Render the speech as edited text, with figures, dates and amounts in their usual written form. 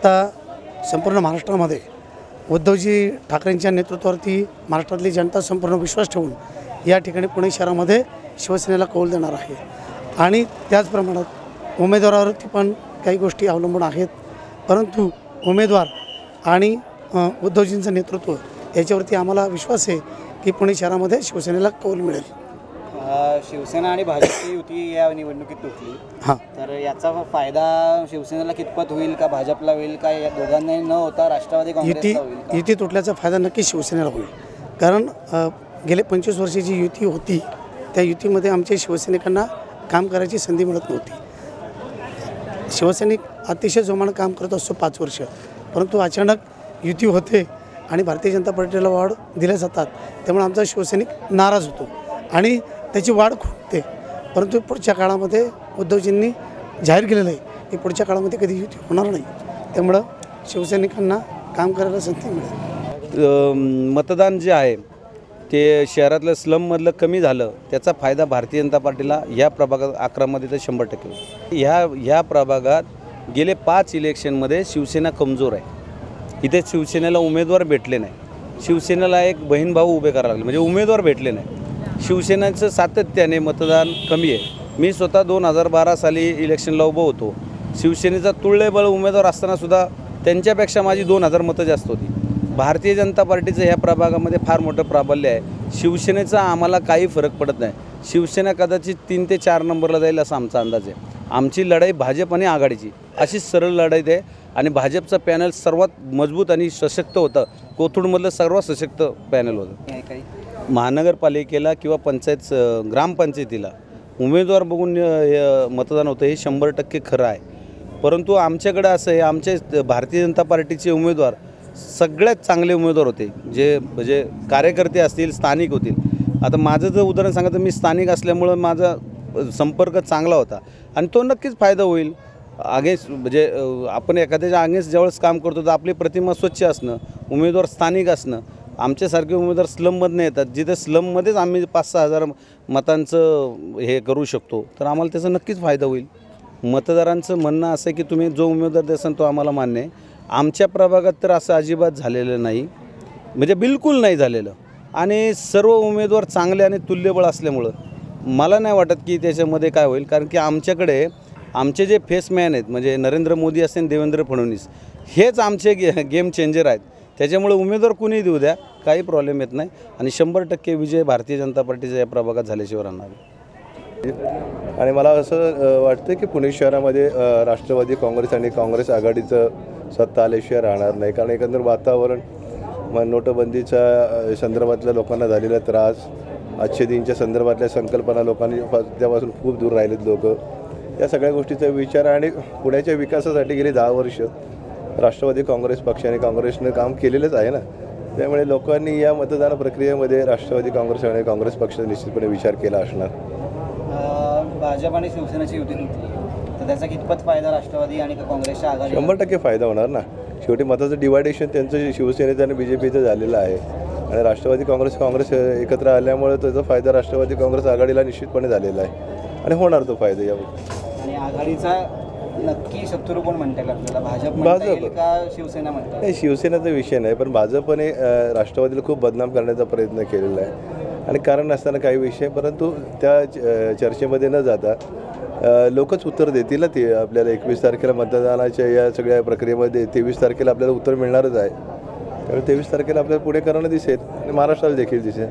आता संपूर्ण महाराष्ट्रामध्ये उद्धवजी ठाकरेंच्या नेतृत्वावरती महाराष्ट्रातली जनता संपूर्ण विश्वास ठेवून या ठिकाणी पुणे शहरामध्ये शिवसेनेला कौल देणार आहे आणि त्याच प्रमाणात उमेदवारावरती पण काही गोष्टी अवलंबून आहेत, परंतु उमेदवार आणि उद्धवजींचं नेतृत्व याच्यावरती आम्हाला विश्वास आहे की पुणे शहरामध्ये शिवसेनेला कौल मिळेल। शिवसेना आणि भाजपची युती या निवडणुकीत तुटली, तर याचा फायदा शिवसेनेला कितपत होईल का भाजपला होईल का, या दोघांनाही न होता राष्ट्रवादी काँग्रेसला होईल का? युती तुटल्याचा फायदा नक्की शिवसेनेला होईल, कारण गेले 25 वर्षाची युती होती त्या युतीमध्ये आमच्या शिवसैनिकांना काम करायची संधी मिळत नव्हती। शिवसैनिक अतिशय जोमानं काम करत असतो 5 वर्ष, परंतु अचानक युती होते आणि भारतीय जनता पार्टीला वाढ दिल्या जातात, त्यामुळे आमचा शिवसैनिक नाराज होतो आणि त्याची वाढ खुंटते। परंतु पुढच्या काळामध्ये उद्धवजींनी जाहीर केलेलं आहे की पुढच्या काळामध्ये कधी युती होणार नाही, त्यामुळं शिवसैनिकांना काम करायला संधी मिळेल। मतदान जे आहे ते शहरातलं स्लममधलं कमी झालं, त्याचा फायदा भारतीय जनता पार्टीला ह्या प्रभागात 11 मध्ये तर 100% ह्या प्रभागात गेले 5 इलेक्शनमध्ये शिवसेना कमजोर आहे। इथे शिवसेनेला उमेदवार भेटले नाही, शिवसेनेला एक बहीण भाऊ उभे करायला लागले, म्हणजे उमेदवार भेटले नाही। शिवसेनेचं सातत्याने मतदान कमी आहे। मी स्वतः 2012 साली इलेक्शनला उभं होतो, शिवसेनेचा तुल्यबळ उमेदवार असतानासुद्धा त्यांच्यापेक्षा माझी 2000 मतं जास्त होती। भारतीय जनता पार्टीचं ह्या प्रभागामध्ये फार मोठं प्राबल्य आहे, शिवसेनेचा आम्हाला काही फरक पडत नाही। शिवसेना कदाचित 3 ते 4 नंबरला जाईल असा आमचा अंदाज आहे। आमची लढाई भाजप आणि आघाडीची अशी सरळ लढाई आहे आणि भाजपचं पॅनल सर्वात मजबूत आणि सशक्त होतं, कोथरूडमधलं सर्वात सशक्त पॅनल होतं। महानगरपालिकेला किंवा ग्रामपंचायतीला उमेदवार बघून मतदान होतं हे 100% खरं आहे, परंतु आमच्याकडे असं आहे, आमचे भारतीय जनता पार्टीचे उमेदवार सगळ्यात चांगले उमेदवार होते, जे म्हणजे कार्यकर्ते असतील, स्थानिक होतील। आता माझं जर उदाहरण सांगा तर मी स्थानिक असल्यामुळं माझा संपर्क चांगला होता आणि तो नक्कीच फायदा होईल। अगेन्स्ट म्हणजे आपण एखाद्याच्या अगेन्स्ट ज्यावेळेस काम करतो तर आपली प्रतिमा स्वच्छ असणं, उमेदवार स्थानिक असणं, आमच्यासारखे उमेदवार स्लममधनं येतात, जिथे स्लममध्येच आम्ही 5-6 हजार मतांचं हे करू शकतो, तर आम्हाला त्याचा नक्कीच फायदा होईल। मतदारांचं म्हणणं असं आहे की तुम्ही जो उमेदवार द्याल तो आम्हाला मान्य आहे। आमच्या प्रभागात तर असं अजिबात झालेलं नाही, म्हणजे बिलकुल नाही झालेलं, आणि सर्व उमेदवार चांगले आणि तुल्यबळ असल्यामुळं मला नाही वाटत की त्याच्यामध्ये काय होईल, कारण की आमच्याकडे आमचे जे फेसमॅन आहेत म्हणजे नरेंद्र मोदी असेल, देवेंद्र फडणवीस, हेच आमचे गेम चेंजर आहेत। त्याच्यामुळे उमेदवार कुणी देऊ द्या, काही प्रॉब्लेम येत नाही आणि 100% विजय भारतीय जनता पार्टीचा या प्रभागात झाल्याशिवाय राहणार आहे। आणि मला असं वाटतं की पुणे शहरामध्ये राष्ट्रवादी काँग्रेस आणि काँग्रेस आघाडीचं सत्ता आल्याशिवाय राहणार नाही, कारण एकंदर वातावरण नोटबंदीच्या संदर्भातल्या लोकांना झालेला त्रास, आजचे दिनच्या संदर्भातल्या संकल्पना लोकांनी त्यापासून खूप दूर राहिलेत लोक, या सगळ्या गोष्टीचा विचार आणि पुण्याच्या विकासासाठी गेली 10 वर्ष राष्ट्रवादी काँग्रेस पक्ष आणि काँग्रेसनं काम केलेलंच आहे ना, त्यामुळे लोकांनी या मतदान प्रक्रियेमध्ये राष्ट्रवादी काँग्रेस आणि काँग्रेस पक्षाचा निश्चितपणे विचार केला असणार। भाजप आणि शिवसेनेची युती तुटली तर त्याचा कितपत फायदा राष्ट्रवादी आणि काँग्रेसच्या आघाडी? 100% फायदा होणार ना। शेवटी मताचं डिवायडेशन त्यांचं शिवसेनेचं आणि BJPचं झालेलं आहे आणि राष्ट्रवादी काँग्रेस एकत्र आल्यामुळे त्याचा फायदा राष्ट्रवादी काँग्रेस आघाडीला निश्चितपणे झालेला आहे आणि होणार तो फायदा यावर। आणि आघाडीचा नक्की शत्रू कोण म्हणता येईल आपल्याला, भाजप का शिवसेना म्हणतात? नाही, शिवसेनेचा विषय नाही, पण भाजपने राष्ट्रवादीला खूप बदनाम करण्याचा प्रयत्न केलेला आहे आणि कारण नसताना काही विषय, परंतु त्या चर्चेमध्ये न जाता लोकच उत्तर देतील ना। ते आपल्याला 21 तारखेला मतदानाच्या या सगळ्या प्रक्रियेमध्ये 23 तारखेला आपल्याला उत्तर मिळणारच आहे, त्यामुळे 23 तारखेला आपल्याला पुणे करणं दिसेल आणि महाराष्ट्राला देखील दिसेल।